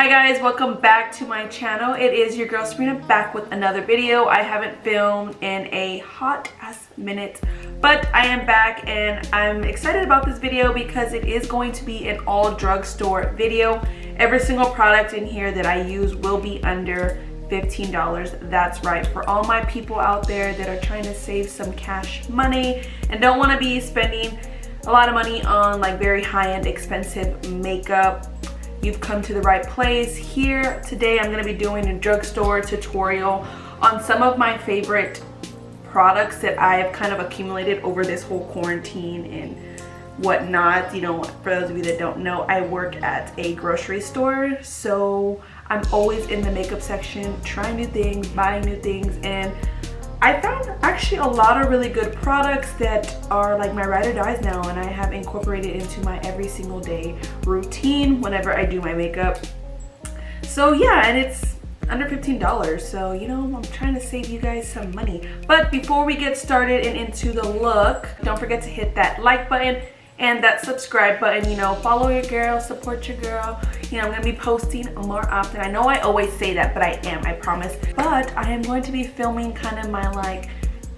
Hi guys, welcome back to my channel. It is your girl Sabrina back with another video. I haven't filmed in a hot ass minute, but I am back and I'm excited about this video because it is going to be an all drugstore video. Every single product in here that I use will be under $15. That's right, for all my people out there that are trying to save some cash money and don't want to be spending a lot of money on like very high-end expensive makeup. You've come to the right place. Here today I'm going to be doing a drugstore tutorial on some of my favorite products that I have kind of accumulated over this whole quarantine and whatnot. You know, for those of you that don't know, I work at a grocery store, so I'm always in the makeup section trying new things, buying new things, and I found actually a lot of really good products that are like my ride or dies now, and I have incorporated into my every single day routine whenever I do my makeup. So yeah, and it's under $15, so you know, I'm trying to save you guys some money. But before we get started and into the look, don't forget to hit that like button and that subscribe button. You know, follow your girl, support your girl. You know, I'm gonna be posting more often. I know I always say that, but I promise. But I am going to be filming kind of my like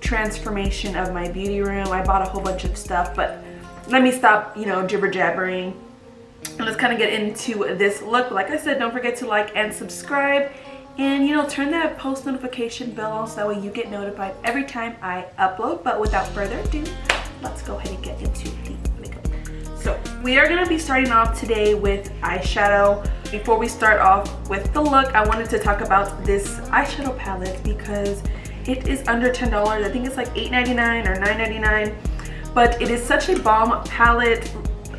transformation of my beauty room. I bought a whole bunch of stuff, but let me stop, you know, jibber jabbering and let's kind of get into this look. Like I said, don't forget to like and subscribe, and you know, turn that post notification bell on so that way you get notified every time I upload. But without further ado, let's go ahead and get into the makeup. So we are going to be starting off today with eyeshadow. Before we start off with the look, I wanted to talk about this eyeshadow palette because it is under $10. I think it's like $8.99 or $9.99, but it is such a bomb palette.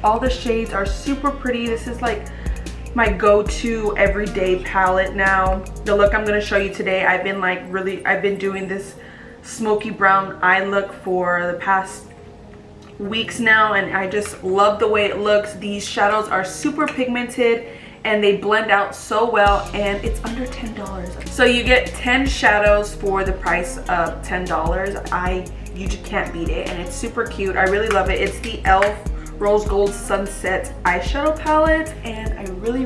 All the shades are super pretty. This is like my go-to everyday palette now. The look I'm going to show you today, I've been doing this smoky brown eye look for the past weeks now, and I just love the way it looks. These shadows are super pigmented and they blend out so well, and it's under $10. So you get 10 shadows for the price of $10. You just can't beat it, and it's super cute. I really love it. It's the e.l.f. Rose Gold Sunset eyeshadow palette, and I really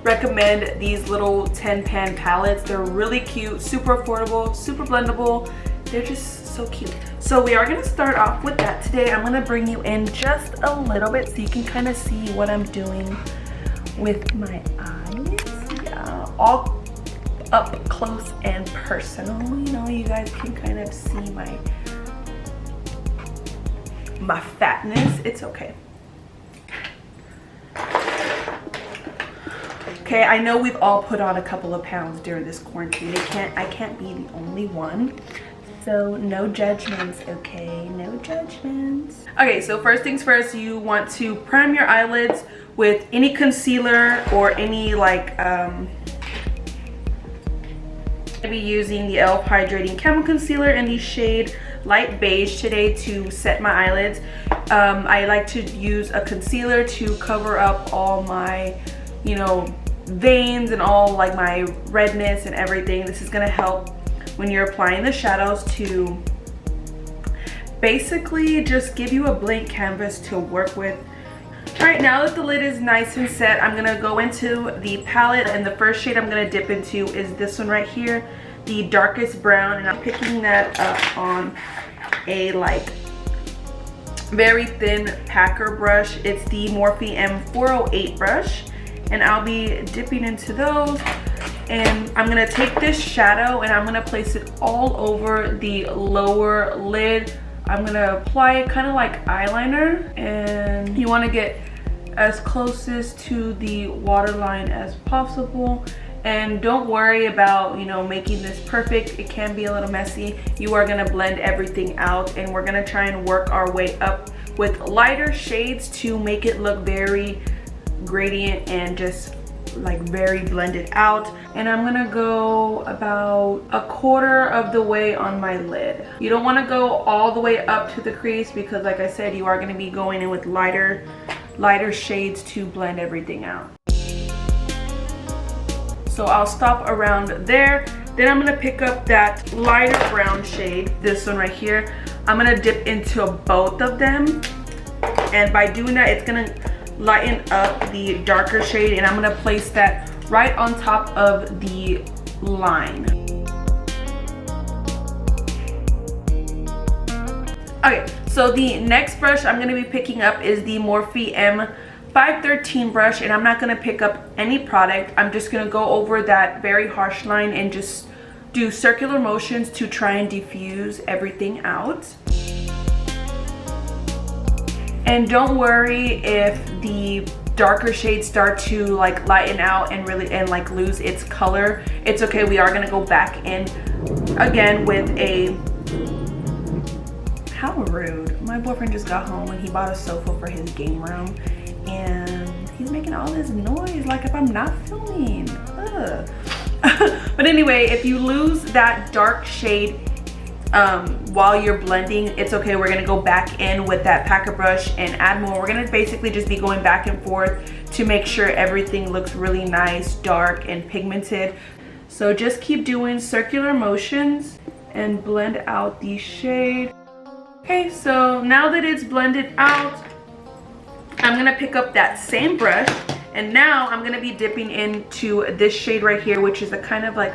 recommend these little 10 pan palettes. They're really cute, super affordable, super blendable. They're just so cute. So we are going to start off with that today. I'm going to bring you in just a little bit so you can kind of see what I'm doing with my eyes. Yeah, all up close and personal. You know, you guys can kind of see my fatness. It's okay. Okay, I know we've all put on a couple of pounds during this quarantine. I can't be the only one. So no judgments, okay? No judgments. Okay, so first things first, you want to prime your eyelids with any concealer or any like I'll be using the e.l.f. Hydrating Camo Concealer in the shade Light Beige today to set my eyelids. I like to use a concealer to cover up all my, you know, veins and all like my redness and everything. This is gonna help when you're applying the shadows to basically just give you a blank canvas to work with. All right, now that the lid is nice and set, I'm gonna go into the palette, and the first shade I'm gonna dip into is this one right here, the darkest brown, and I'm picking that up on a like very thin packer brush. It's the Morphe M408 brush, and I'll be dipping into those. And I'm gonna take this shadow and I'm gonna place it all over the lower lid. I'm gonna apply it kind of like eyeliner, and you want to get as closest to the waterline as possible. And don't worry about, you know, making this perfect. It can be a little messy. You are gonna blend everything out, and we're gonna try and work our way up with lighter shades to make it look very gradient and just like very blended out. And I'm gonna go about a quarter of the way on my lid. You don't want to go all the way up to the crease because, like I said, you are going to be going in with lighter shades to blend everything out. So I'll stop around there. Then I'm gonna pick up that lighter brown shade, this one right here. I'm gonna dip into both of them, and by doing that, it's gonna lighten up the darker shade, and I'm gonna place that right on top of the line. Okay, so the next brush I'm going to be picking up is the Morphe M513 brush, and I'm not going to pick up any product. I'm just going to go over that very harsh line and just do circular motions to try and diffuse everything out. And don't worry if the darker shades start to like lighten out and like lose its color. It's okay. We are going to go back in again with a... How rude. My boyfriend just got home and he bought a sofa for his game room and he's making all this noise like if I'm not filming. Ugh. But anyway, if you lose that dark shade while you're blending, it's okay. We're gonna go back in with that packer brush and add more. We're gonna basically just be going back and forth to make sure everything looks really nice, dark and pigmented. So just keep doing circular motions and blend out the shade. Okay, so now that it's blended out, I'm gonna pick up that same brush, and now I'm gonna be dipping into this shade right here, which is a kind of like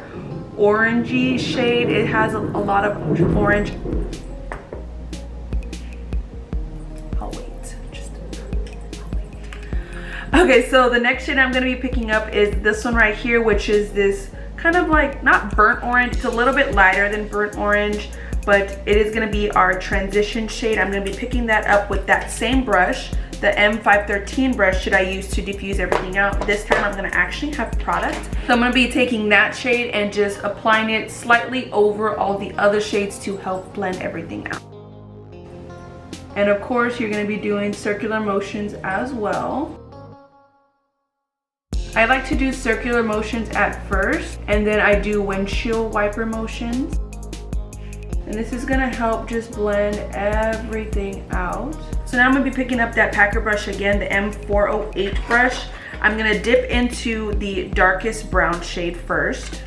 orangey shade. It has a lot of orange. I'll wait. Okay, so the next shade I'm gonna be picking up is this one right here, which is this kind of like, not burnt orange, it's a little bit lighter than burnt orange, but it is going to be our transition shade. I'm going to be picking that up with that same brush, the M513 brush that I use to diffuse everything out. This time I'm going to actually have product. So I'm going to be taking that shade and just applying it slightly over all the other shades to help blend everything out. And of course, you're going to be doing circular motions as well. I like to do circular motions at first, and then I do windshield wiper motions. And this is gonna help just blend everything out. So now I'm gonna be picking up that packer brush again, the M408 brush. I'm gonna dip into the darkest brown shade first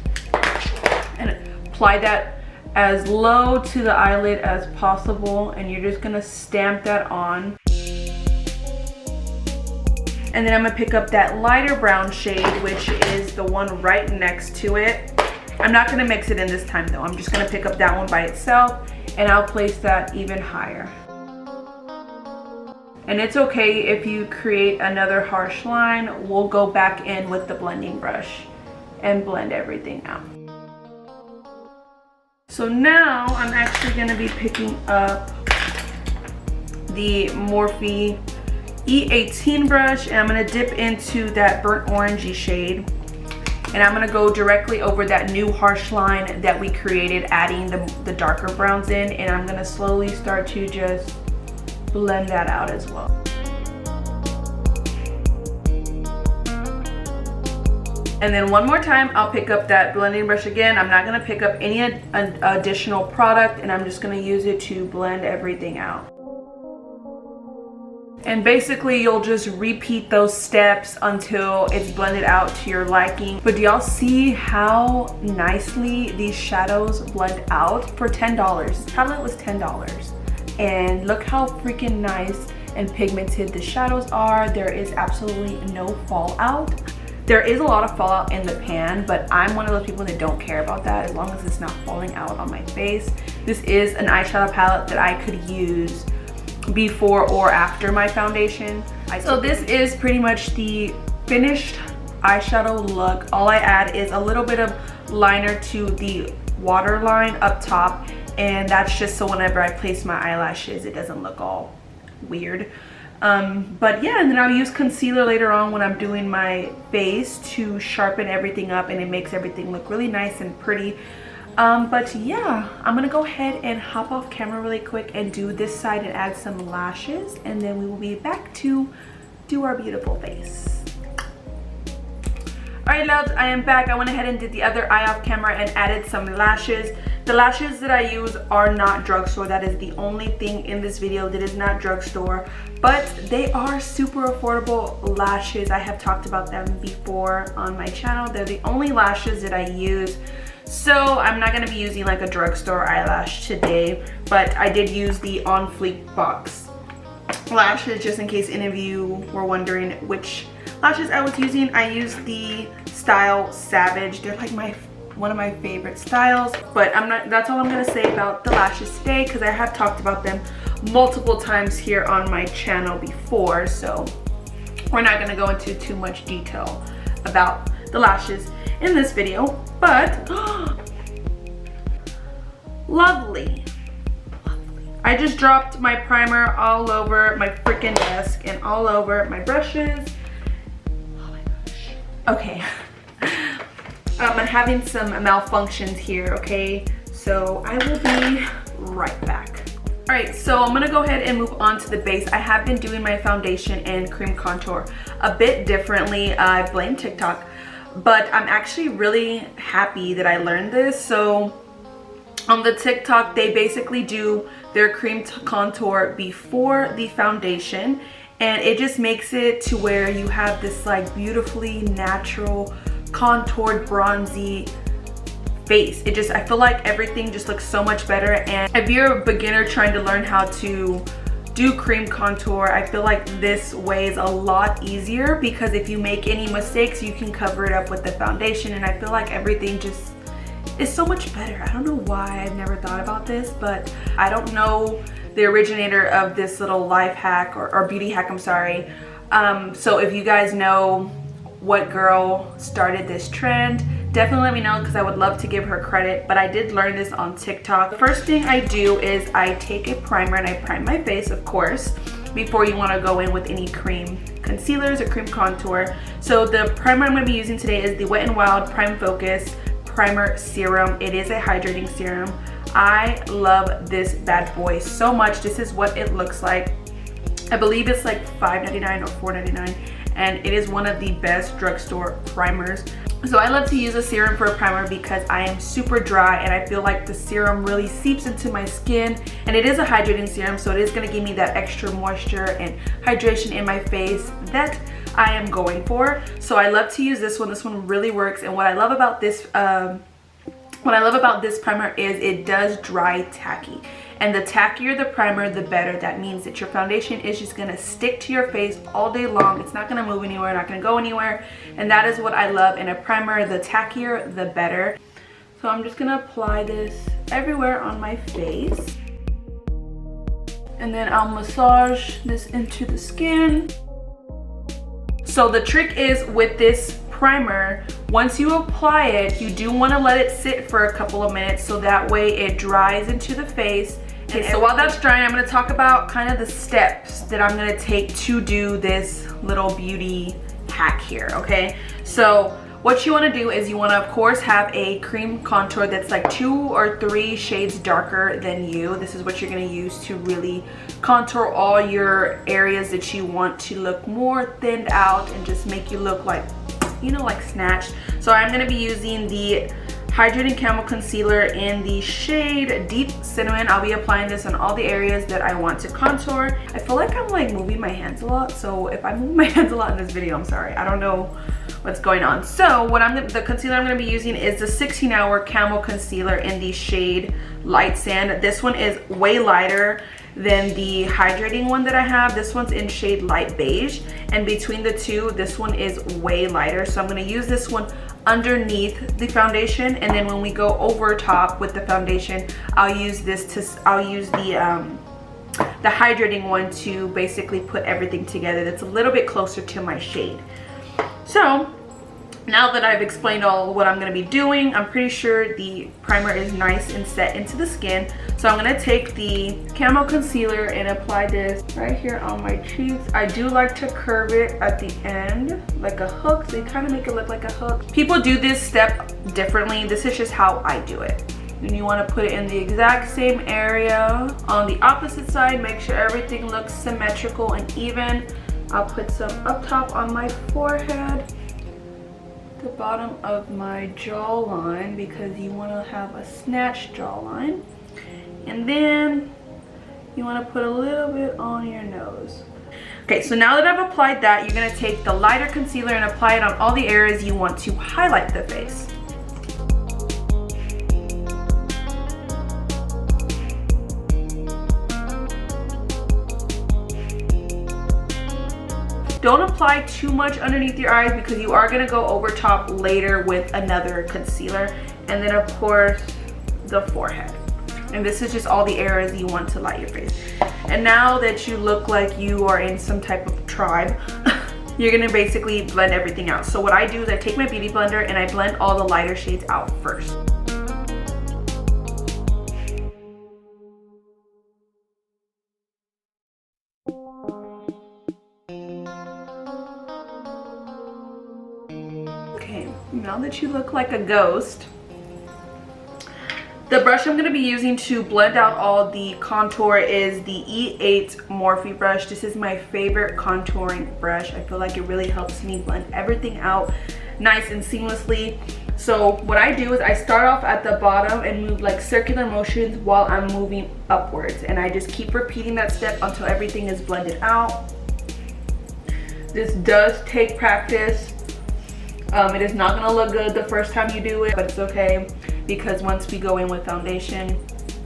and apply that as low to the eyelid as possible. And you're just gonna stamp that on. And then I'm gonna pick up that lighter brown shade, which is the one right next to it. I'm not gonna mix it in this time though. I'm just gonna pick up that one by itself and I'll place that even higher. And it's okay if you create another harsh line. We'll go back in with the blending brush and blend everything out. So now I'm actually gonna be picking up the Morphe E18 brush, and I'm gonna dip into that burnt orangey shade. And I'm gonna go directly over that new harsh line that we created, adding the darker browns in, and I'm gonna slowly start to just blend that out as well. And then one more time, I'll pick up that blending brush again. I'm not gonna pick up any additional product, and I'm just gonna use it to blend everything out. And basically you'll just repeat those steps until it's blended out to your liking. But do y'all see how nicely these shadows blend out for $10? This palette was $10. And look how freaking nice and pigmented the shadows are. There is absolutely no fallout. There is a lot of fallout in the pan, but I'm one of those people that don't care about that as long as it's not falling out on my face. This is an eyeshadow palette that I could use before or after my foundation. So this is pretty much the finished eyeshadow look. All I add is a little bit of liner to the waterline up top, and that's just so whenever I place my eyelashes it doesn't look all weird. But yeah, and then I'll use concealer later on when I'm doing my face to sharpen everything up, and it makes everything look really nice and pretty. But yeah, I'm gonna go ahead and hop off camera really quick and do this side and add some lashes, and then we will be back to do our beautiful face. Alright loves, I am back. I went ahead and did the other eye off camera and added some lashes. The lashes that I use are not drugstore. That is the only thing in this video that is not drugstore, but they are super affordable lashes. I have talked about them before on my channel. They're the only lashes that I use. So I'm not gonna be using like a drugstore eyelash today, but I did use the On Fleek box lashes just in case any of you were wondering which lashes I was using, I used the style Savage. They're like one of my favorite styles. But that's all I'm gonna say about the lashes today, because I have talked about them multiple times here on my channel before, so we're not gonna go into too much detail about the lashes in this video. But lovely. I just dropped my primer all over my freaking desk and all over my brushes. Oh my gosh. Okay. I'm having some malfunctions here, okay? So I will be right back. All right, so I'm gonna go ahead and move on to the base. I have been doing my foundation and cream contour a bit differently. I blame TikTok, but I'm actually really happy that I learned this. So on the TikTok, they basically do their cream contour before the foundation, and it just makes it to where you have this like beautifully natural contoured bronzy face. I feel like everything just looks so much better. And if you're a beginner trying to learn how to do cream contour, I feel like this way is a lot easier, because if you make any mistakes, you can cover it up with the foundation, and I feel like everything just is so much better. I don't know why I've never thought about this, but I don't know the originator of this little life hack or beauty hack, I'm sorry. So if you guys know what girl started this trend, definitely let me know, because I would love to give her credit. But I did learn this on TikTok. The first thing I do is I take a primer and I prime my face, of course, before you want to go in with any cream concealers or cream contour. So the primer I'm going to be using today is the Wet n Wild Prime Focus Primer Serum. It is a hydrating serum. I love this bad boy so much. This is what it looks like. I believe it's like $5.99 or $4.99, and it is one of the best drugstore primers. So I love to use a serum for a primer because I am super dry, and I feel like the serum really seeps into my skin, and it is a hydrating serum, so it is going to give me that extra moisture and hydration in my face that I am going for. So I love to use this one. This one really works, and what I love about this primer is it does dry tacky. And the tackier the primer, the better. That means that your foundation is just gonna stick to your face all day long. It's not gonna move anywhere, not gonna go anywhere. And that is what I love in a primer. The tackier, the better. So I'm just gonna apply this everywhere on my face. And then I'll massage this into the skin. So the trick is with this primer, once you apply it, you do want to let it sit for a couple of minutes, so that way it dries into the face. Okay, so while that's drying, I'm going to talk about kind of the steps that I'm going to take to do this little beauty hack here, okay? So what you want to do is you want to, of course, have a cream contour that's like 2 or 3 shades darker than you. This is what you're going to use to really contour all your areas that you want to look more thinned out and just make you look like, you know, like snatched. So I'm going to be using the Hydrating Camel Concealer in the shade Deep Cinnamon. I'll be applying this on all the areas that I want to contour. I feel like I'm like moving my hands a lot, so if I move my hands a lot in this video, I'm sorry. I don't know what's going on. So the concealer I'm going to be using is the 16-Hour Camel Concealer in the shade Light Sand. This one is way lighter than the hydrating one that I have. This one's in shade Light Beige, and between the two, this one is way lighter. So I'm going to use this one underneath the foundation, and then when we go over top with the foundation, I'll use the hydrating one to basically put everything together that's a little bit closer to my shade. So now that I've explained all what I'm going to be doing, I'm pretty sure the primer is nice and set into the skin. So I'm going to take the Camo Concealer and apply this right here on my cheeks. I do like to curve it at the end like a hook, so you kind of make it look like a hook. People do this step differently. This is just how I do it. And you want to put it in the exact same area on the opposite side. Make sure everything looks symmetrical and even. I'll put some up top on my forehead, the bottom of my jawline, because you want to have a snatched jawline, and then you want to put a little bit on your nose. Okay, so now that I've applied that, you're going to take the lighter concealer and apply it on all the areas you want to highlight the face. don't apply too much underneath your eyes because you are going to go over top later with another concealer. And then of course the forehead. And this is just all the areas you want to light your face. And now that you look like you are in some type of tribe, you're gonna basically blend everything out. So what I do is I take my beauty blender and I blend all the lighter shades out first. Okay, now that you look like a ghost, the brush I'm going to be using to blend out all the contour is the E8 Morphe brush. This is my favorite contouring brush. I feel like it really helps me blend everything out nice and seamlessly. So what I do is I start off at the bottom and move like circular motions while I'm moving upwards. And I just keep repeating that step until everything is blended out. This does take practice. It is not going to look good the first time you do it, but it's okay, because once we go in with foundation,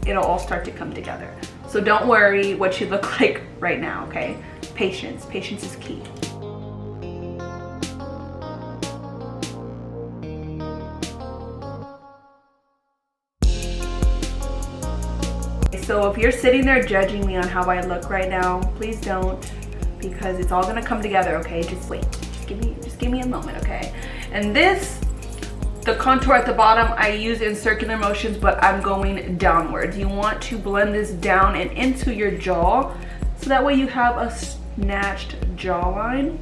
it'll all start to come together. So don't worry what you look like right now, okay? Patience is key. So if you're sitting there judging me on how I look right now, please don't, because it's all gonna come together, okay? Just wait, just give me a moment, okay? And the contour at the bottom I use in circular motions, but I'm going downwards. You want to blend this down and into your jaw, so that way you have a snatched jawline.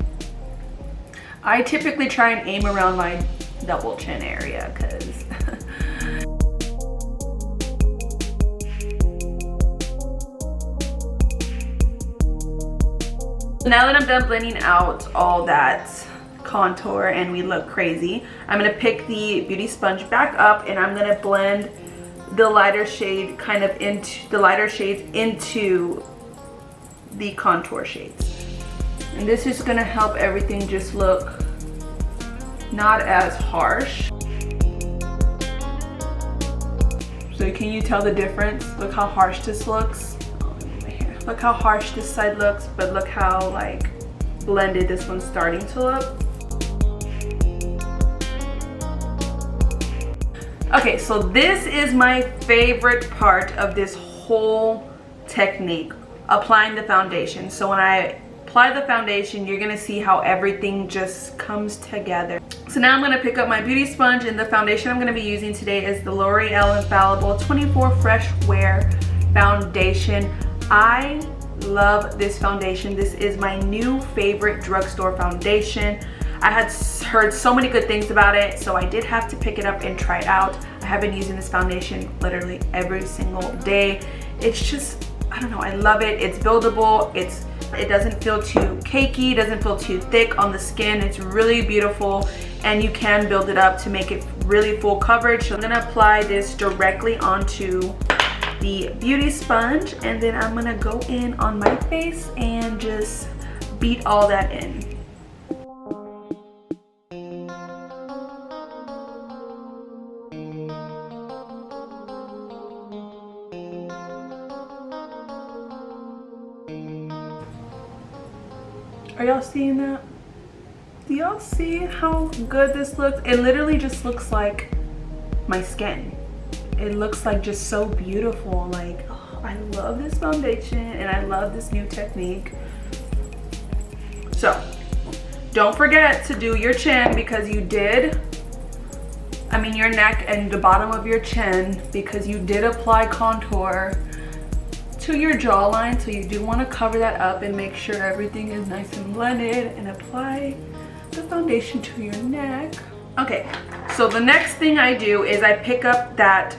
I typically try and aim around my double chin area, because now that I'm done blending out all that contour and we look crazy, I'm gonna pick the beauty sponge back up and I'm gonna blend the lighter shade kind of into the lighter shades into the contour shades. And this is gonna help everything just look not as harsh. So can you tell the difference? Look how harsh this looks. Look how harsh this side looks, but look how like blended this one's starting to look. Okay, so this is my favorite part of this whole technique, applying the foundation. So when I apply the foundation, you're gonna see how everything just comes together. So now I'm gonna pick up my beauty sponge, and the foundation I'm gonna be using today is the L'Oreal Infallible 24 Fresh Wear Foundation. I love this foundation. This is my new favorite drugstore foundation. I had heard so many good things about it, so I did have to pick it up and try it out. I have been using this foundation literally every single day. It's just, I don't know, I love it. It's buildable. It doesn't feel too cakey, doesn't feel too thick on the skin. It's really beautiful, and you can build it up to make it really full coverage. So I'm gonna apply this directly onto the beauty sponge, and then I'm gonna go in on my face and just beat all that in. Are y'all seeing that? Do y'all see how good this looks? It literally just looks like my skin. It looks like just so beautiful. Like, oh, I love this foundation and I love this new technique. So don't forget to do your chin, because you did, I mean your neck and the bottom of your chin, because you did apply contour to your jawline. So you do want to cover that up and make sure everything is nice and blended, and apply the foundation to your neck. Okay, so the next thing I do is I pick up that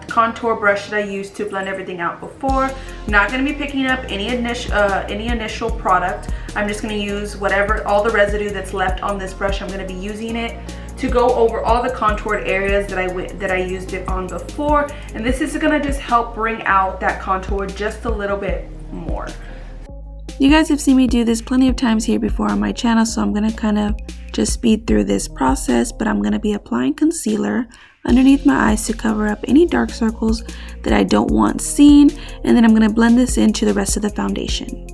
contour brush that I used to blend everything out before. I'm not going to be picking up any initial product. I'm just going to use all the residue that's left on this brush. I'm going to be using it to go over all the contoured areas that I used it on before, and this is going to just help bring out that contour just a little bit more. You guys have seen me do this plenty of times here before on my channel, so I'm going to kind of just speed through this process, but I'm going to be applying concealer underneath my eyes to cover up any dark circles that I don't want seen, and then I'm going to blend this into the rest of the foundation.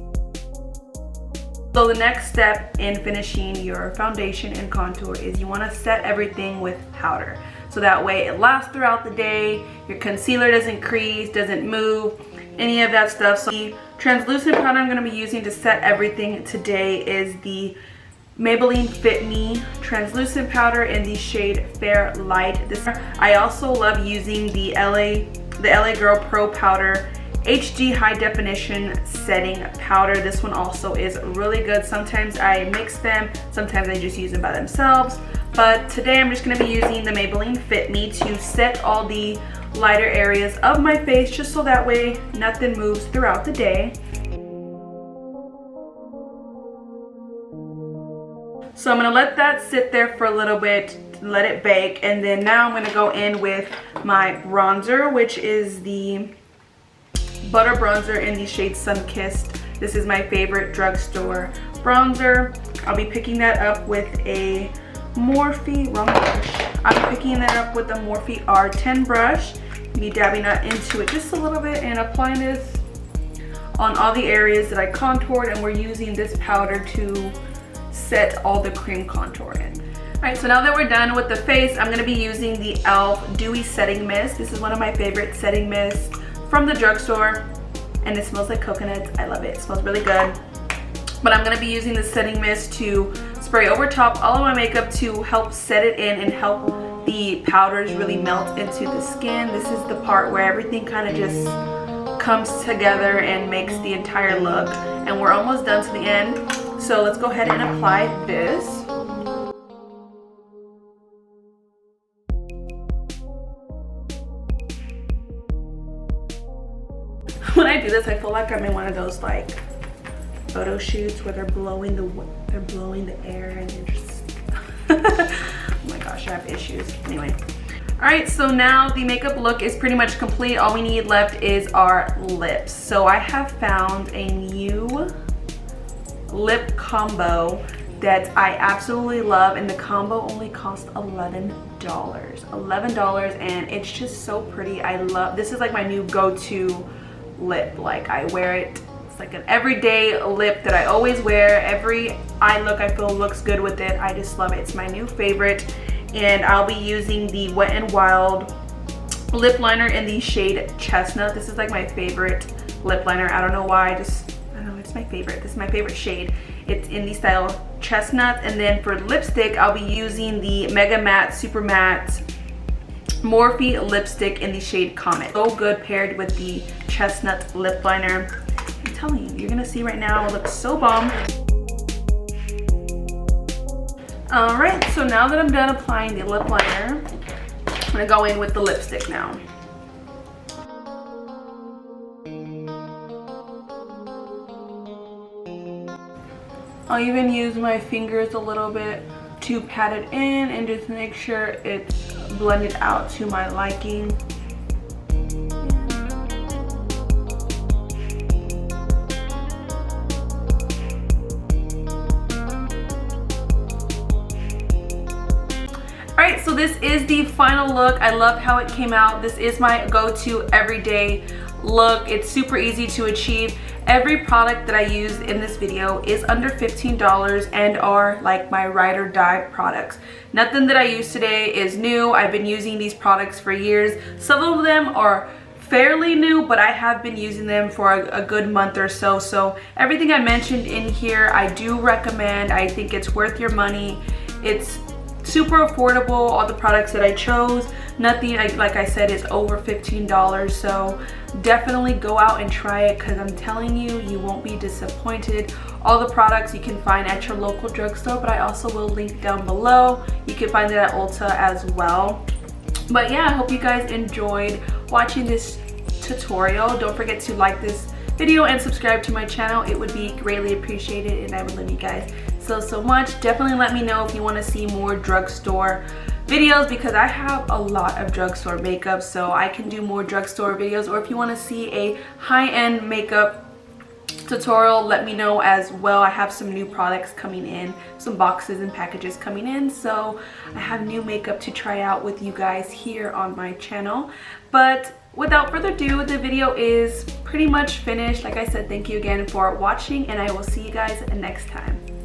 So the next step in finishing your foundation and contour is you want to set everything with powder. So that way it lasts throughout the day, your concealer doesn't crease, doesn't move, any of that stuff. So the translucent powder I'm going to be using to set everything today is the Maybelline Fit Me translucent powder in the shade Fair Light. I also love using the LA Girl Pro Powder HD High Definition Setting Powder. This one also is really good. Sometimes I mix them, sometimes I just use them by themselves. But today I'm just going to be using the Maybelline Fit Me to set all the lighter areas of my face, just so that way nothing moves throughout the day. So I'm going to let that sit there for a little bit, let it bake, and then now I'm going to go in with my bronzer, which is the Butter Bronzer in the shade Sunkissed. This is my favorite drugstore bronzer. I'll be picking that up with a Morphe, wrong brush. I'll be picking that up with a Morphe R10 brush. Be dabbing that into it just a little bit and applying this on all the areas that I contoured, and we're using this powder to set all the cream contour in. Alright, so now that we're done with the face, I'm going to be using the e.l.f. Dewy Setting Mist. This is one of my favorite setting mists from the drugstore, and it smells like coconuts. I love it. It smells really good. But I'm going to be using the setting mist to spray over top all of my makeup to help set it in and help the powders really melt into the skin. This is the part where everything kind of just comes together and makes the entire look. And we're almost done to the end. So let's go ahead and apply this. When I do this, I feel like I'm in one of those like photo shoots where they're blowing the air and you're just oh my gosh, I have issues. Anyway. Alright, so now the makeup look is pretty much complete. All we need left is our lips. So I have found a new lip combo that I absolutely love, and the combo only cost $11, and it's just so pretty. I love this. Is like my new go-to lip. Like, I wear it. It's like an everyday lip that I always wear. Every eye look I feel looks good with it. I just love it. It's my new favorite, and I'll be using the Wet n Wild lip liner in the shade Chestnut. This is like my favorite lip liner. I don't know why, I don't know, it's my favorite. This is my favorite shade. It's in the style Chestnut. And then for lipstick, I'll be using the Mega Matte Super Matte Morphe lipstick in the shade Comet. So good paired with the Chestnut lip liner. I'm telling you, you're gonna see right now, it looks so bomb. Alright, so now that I'm done applying the lip liner, I'm gonna go in with the lipstick now. I'll even use my fingers a little bit to pat it in and just make sure it's blended out to my liking. Alright, so this is the final look. I love how it came out. This is my go-to everyday look. It's super easy to achieve. Every product that I use in this video is under $15 and are like my ride or die products. Nothing that I use today is new. I've been using these products for years. Some of them are fairly new, but I have been using them for a good month or so. So everything I mentioned in here, I do recommend. I think it's worth your money. It's super affordable. All the products that I chose, nothing, like I said, is over $15. So definitely go out and try it, because I'm telling you, you won't be disappointed. All the products you can find at your local drugstore, but I also will link down below. You can find it at Ulta as well. But yeah, I hope you guys enjoyed watching this tutorial. Don't forget to like this video and subscribe to my channel. It would be greatly appreciated, and I would love you guys so much. Definitely let me know if you want to see more drugstore videos, because I have a lot of drugstore makeup, so I can do more drugstore videos. Or if you want to see a high-end makeup tutorial, let me know as well. I have some new products coming in, some boxes and packages coming in, so I have new makeup to try out with you guys here on my channel. But without further ado, the video is pretty much finished. Like I said, thank you again for watching, and I will see you guys next time.